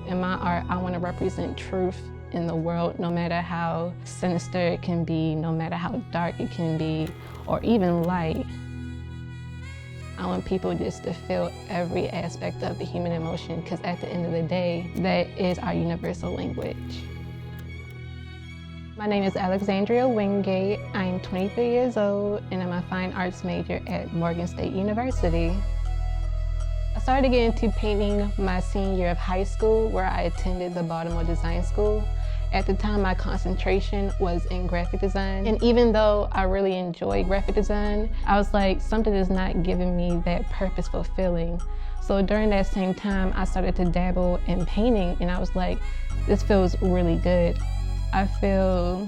In my art, I want to represent truth in the world, no matter how sinister it can be, no matter how dark it can be, or even light. I want people just to feel every aspect of the human emotion, because at the end of the day, that is our universal language. My name is Alexandria Wingate. I'm 23 years old, and I'm a fine arts major at Morgan State University. I started getting into painting my senior year of high school, where I attended the Baltimore Design School. At the time, my concentration was in graphic design. And even though I really enjoy graphic design, I was like, something is not giving me that purposeful feeling. So during that same time, I started to dabble in painting, and I was like, this feels really good. I feel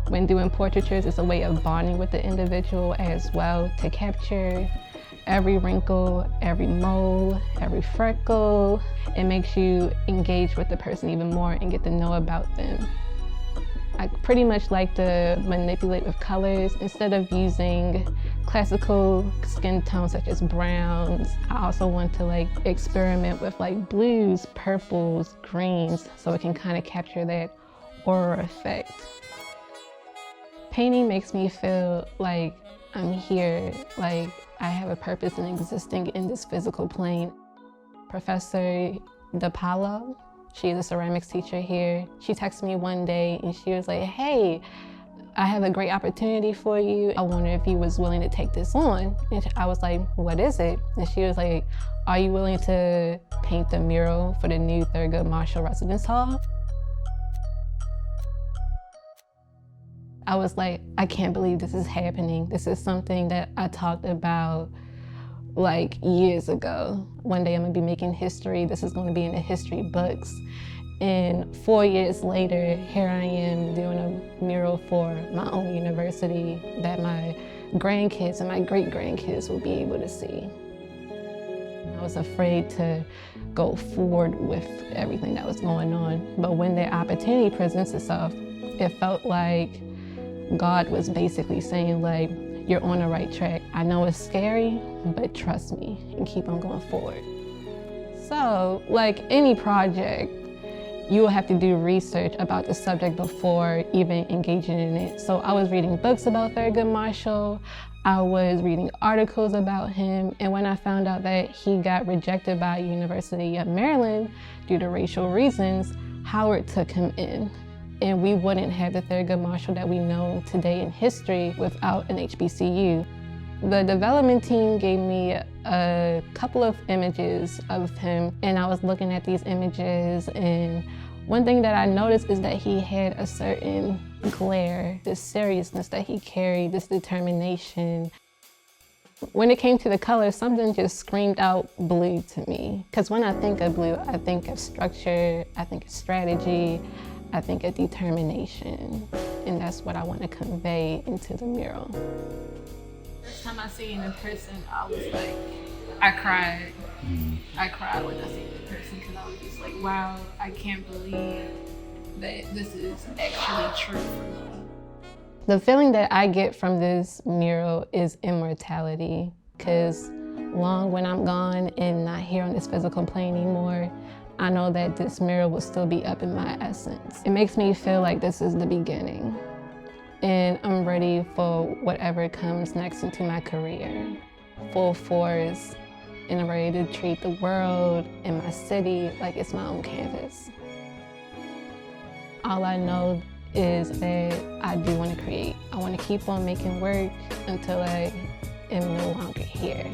when doing portraitures, it's a way of bonding with the individual as well, to capture every wrinkle, every mole, every freckle. It makes you engage with the person even more and get to know about them. I pretty much like to manipulate with colors. Instead of using classical skin tones such as browns, I also want to experiment with blues, purples, greens, so it can kind of capture that aura effect. Painting makes me feel like I'm here, like I have a purpose in existing in this physical plane. Professor DePaulo, she's a ceramics teacher here. She texted me one day and she was like, hey, I have a great opportunity for you. I wonder if you was willing to take this on. And I was like, what is it? And she was like, are you willing to paint the mural for the new Thurgood Marshall Residence Hall? I was like, I can't believe this is happening. This is something that I talked about years ago. One day I'm gonna be making history. This is gonna be in the history books. And 4 years later, here I am doing a mural for my own university that my grandkids and my great-grandkids will be able to see. I was afraid to go forward with everything that was going on. But when the opportunity presents itself, it felt like God was basically saying, you're on the right track. I know it's scary, but trust me and keep on going forward. So, like any project, you will have to do research about the subject before even engaging in it. So I was reading books about Thurgood Marshall. I was reading articles about him. And when I found out that he got rejected by University of Maryland due to racial reasons, Howard took him in. And we wouldn't have the Thurgood Marshall that we know today in history without an HBCU. The development team gave me a couple of images of him, and I was looking at these images, and one thing that I noticed is that he had a certain glare, this seriousness that he carried, this determination. When it came to the color, something just screamed out blue to me. Because when I think of blue, I think of structure, I think of strategy, I think of determination, and that's what I want to convey into the mural. First time I see it in person, I was like, I cried. I cried when I see it in person because I was just like, wow, I can't believe that this is actually true for me. The feeling that I get from this mural is immortality, because long when I'm gone and not here on this physical plane anymore, I know that this mural will still be up in my essence. It makes me feel like this is the beginning, and I'm ready for whatever comes next into my career. Full force, and I'm ready to treat the world and my city like it's my own canvas. All I know is that I do want to create. I want to keep on making work until I am no longer here.